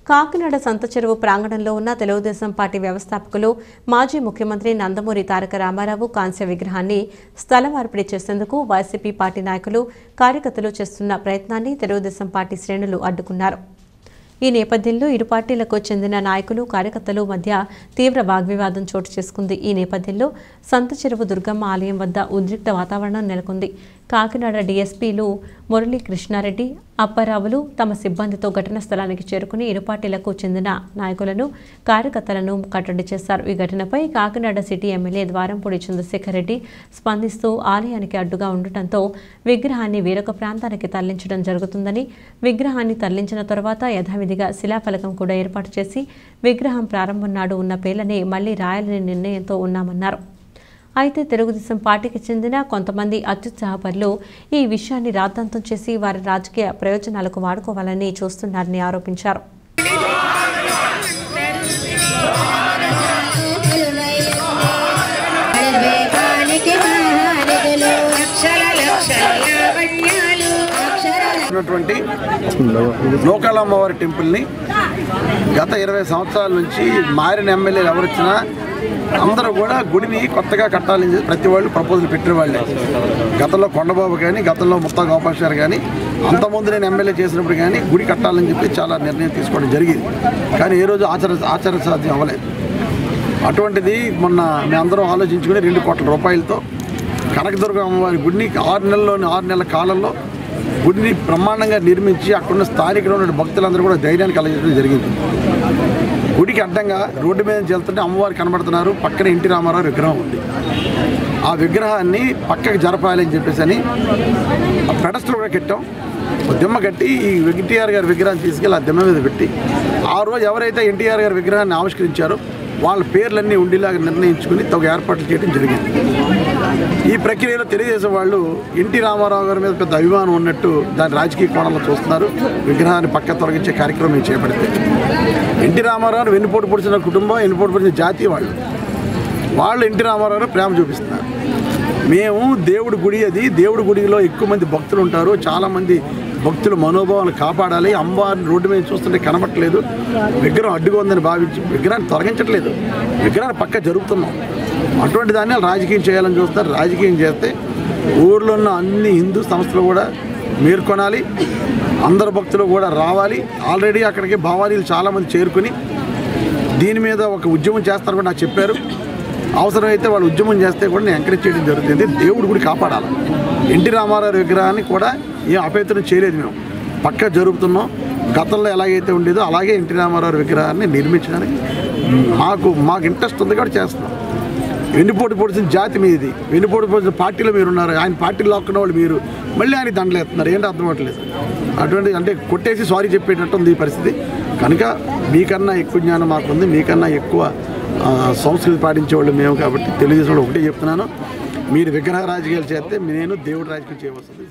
కాకినాడ సంత చెరువు ప్రాంగణంలో ఉన్న తెలుగుదేశం పార్టీ వ్యవస్థాపకులు మాజీ ముఖ్యమంత్రి నందమూరి తారక రామారావు కాంస్య విగ్రహాన్ని స్థల మార్పిడి చేసేందుకు వైసీపీ పార్టీ నాయకులు కార్యకర్తలు చేస్తున్న ప్రయత్నాన్ని తెలుగుదేశం పార్టీ శ్రేణులు అడ్డుకున్నారు. ఈ నేపథ్యంలో ఇరు పార్టీలకు చెందిన నాయకులు కార్యకర్తలు మధ్య తీవ్ర వాగ్వివాదం చోటు చేసుకుంది. ఈ నేపథ్యంలో సంత చెరువు దుర్గమ్మ ఆలయం వద్ద ఉద్రిక్త వాతావరణం నెలకొంది. కాకినాడ డీఎస్పీలు మురళీ కృష్ణారెడ్డి, అప్పారావులు తమ సిబ్బందితో ఘటనా స్థలానికి చేరుకుని ఇరు పార్టీలకు చెందిన నాయకులను, కార్యకర్తలను కట్టడి చేశారు. ఈ ఘటనపై కాకినాడ సిటీ ఎమ్మెల్యే ద్వారంపూడి చంద్రశేఖర్ రెడ్డి స్పందిస్తూ ఆలయానికి అడ్డుగా ఉండటంతో విగ్రహాన్ని వేరొక ప్రాంతానికి తరలించడం జరుగుతుందని, విగ్రహాన్ని తరలించిన తర్వాత యథావిధిగా శిలాఫలకం కూడా ఏర్పాటు చేసి విగ్రహం ప్రారంభం నాడు ఉన్న పేర్లనే మళ్లీ రాయాలని నిర్ణయంతో ఉన్నామన్నారు. అయితే తెలుగుదేశం పార్టీకి చెందిన కొంతమంది అత్యుత్సాహపరులు ఈ విషయాన్ని రాద్ధాంతం చేసి వారి రాజకీయ ప్రయోజనాలకు వాడుకోవాలని చూస్తున్నారని ఆరోపించారు. నూకాలమ్మవారి టెంపుల్ని గత 20 సంవత్సరాల నుంచి మారిన ఎమ్మెల్యేలు ఎవరొచ్చినా అందరూ కూడా గుడిని కొత్తగా కట్టాలని ప్రతి వాళ్ళు ప్రపోజల్ పెట్టిన వాళ్ళే. గతంలో కొండబాబు కానీ, గతంలో ముత్తా గోపాల్ కానీ, అంతకుముందు నేను ఎమ్మెల్యే చేసినప్పుడు కానీ గుడి కట్టాలని చెప్పి చాలా నిర్ణయం తీసుకోవడం జరిగింది. కానీ ఏ రోజు ఆచరణ సాధ్యం అవ్వలేదు. అటువంటిది మొన్న మేమందరం ఆలోచించుకుని 2 కోట్ల రూపాయలతో కనకదుర్గ అమ్మవారి గుడిని 6 నెలల కాలంలో గుడిని బ్రహ్మాండంగా నిర్మించి అక్కడున్న స్థానికులు ఉన్న భక్తులందరూ కూడా ధైర్యాన్ని కలిగించడం జరిగింది. గుడికి అడ్డంగా రోడ్డు మీద వెళ్తుంటే అమ్మవారు కనబడుతున్నారు, పక్కన ఎన్టీ రామారావు విగ్రహం ఉంది. ఆ విగ్రహాన్ని పక్కకి జరపాలని చెప్పేసి అని పెడస్టల్ కూడా కట్టాం. దిమ్మ కట్టి ఈ ఎన్టీఆర్ గారి విగ్రహాన్ని తీసుకెళ్ళి ఆ దిమ్మ మీద పెట్టి ఆ రోజు ఎవరైతే ఎన్టీఆర్ గారి విగ్రహాన్ని ఆవిష్కరించారో వాళ్ళ పేర్లన్నీ ఉండేలాగా నిర్ణయించుకుని తగు ఏర్పాట్లు చేయడం జరిగింది. ఈ ప్రక్రియలో తెలుగుదేశం వాళ్ళు ఎన్టీ రామారావు గారి మీద పెద్ద అభిమానం ఉన్నట్టు దాని రాజకీయ కోణంలో చూస్తున్నారు. విగ్రహాన్ని పక్క తొలగించే కార్యక్రమం చేపడితే ఎన్టీ రామారావు వెన్నుపోటు పొడిచిన కుటుంబం, వెన్నుపోటు పొడిచిన జాతి వాళ్ళు ఎన్టీ రామారావు ప్రేమ చూపిస్తున్నారు. మేము దేవుడి గుడి, అది దేవుడి గుడిలో ఎక్కువ మంది భక్తులు ఉంటారు, చాలామంది భక్తుల మనోభావాలు కాపాడాలి. అమ్మవారిని రోడ్డు మీద చూస్తుంటే కనబట్టలేదు, విగ్రహం అడ్డుగా ఉందని భావించి విగ్రహాన్ని తొలగించట్లేదు, విగ్రహాన్ని పక్క జరుపుతున్నాం. అటువంటి దాన్ని రాజకీయం చేయాలని చూస్తారు. రాజకీయం చేస్తే ఊర్లో ఉన్న అన్ని హిందూ సంస్థలు కూడా మేల్కొనాలి, అందరు భక్తులు కూడా రావాలి. ఆల్రెడీ అక్కడికి భావాలీలు చాలామంది చేరుకుని దీని మీద ఒక ఉద్యమం చేస్తారు కూడా నాకు చెప్పారు. అవసరమైతే వాళ్ళు ఉద్యమం చేస్తే కూడా నేను ఎంకరేజ్ చేయడం జరుగుతుంది. దేవుడి గుడి కాపాడాలి. ఎన్టీ రామారావు విగ్రహాన్ని కూడా ఏం అపేతనం చేయలేదు, మేము పక్క జరుపుతున్నాం. గతంలో ఎలాగైతే ఉండేదో అలాగే ఎన్టీ రామారావు విగ్రహాన్ని నిర్మించడానికి మాకు ఇంట్రెస్ట్ ఉంది కాబట్టి చేస్తున్నాం. వెన్నుపోటు పొడిచిన జాతి మీది, వెన్నుపోటు పొడిచిన పార్టీలో మీరు ఉన్నారు, ఆయన పార్టీలో లాక్కున్న వాళ్ళు మీరు మళ్ళీ ఆయన దండలేస్తున్నారు. ఏంటో అర్థం అవ్వట్లేదు. అటువంటి అంటే కొట్టేసి సారీ చెప్పేటట్టు ఉంది ఈ పరిస్థితి. కనుక మీకన్నా ఎక్కువ జ్ఞానం మాకుంది, మీకన్నా ఎక్కువ సంస్కృతి పాటించేవాళ్ళు మేము. కాబట్టి తెలుగుదేశంలో ఒకటే చెప్తున్నాను, మీరు విగ్రహ రాజకీయాలు చేస్తే నేను దేవుడి రాజకీయం చేయవలసింది.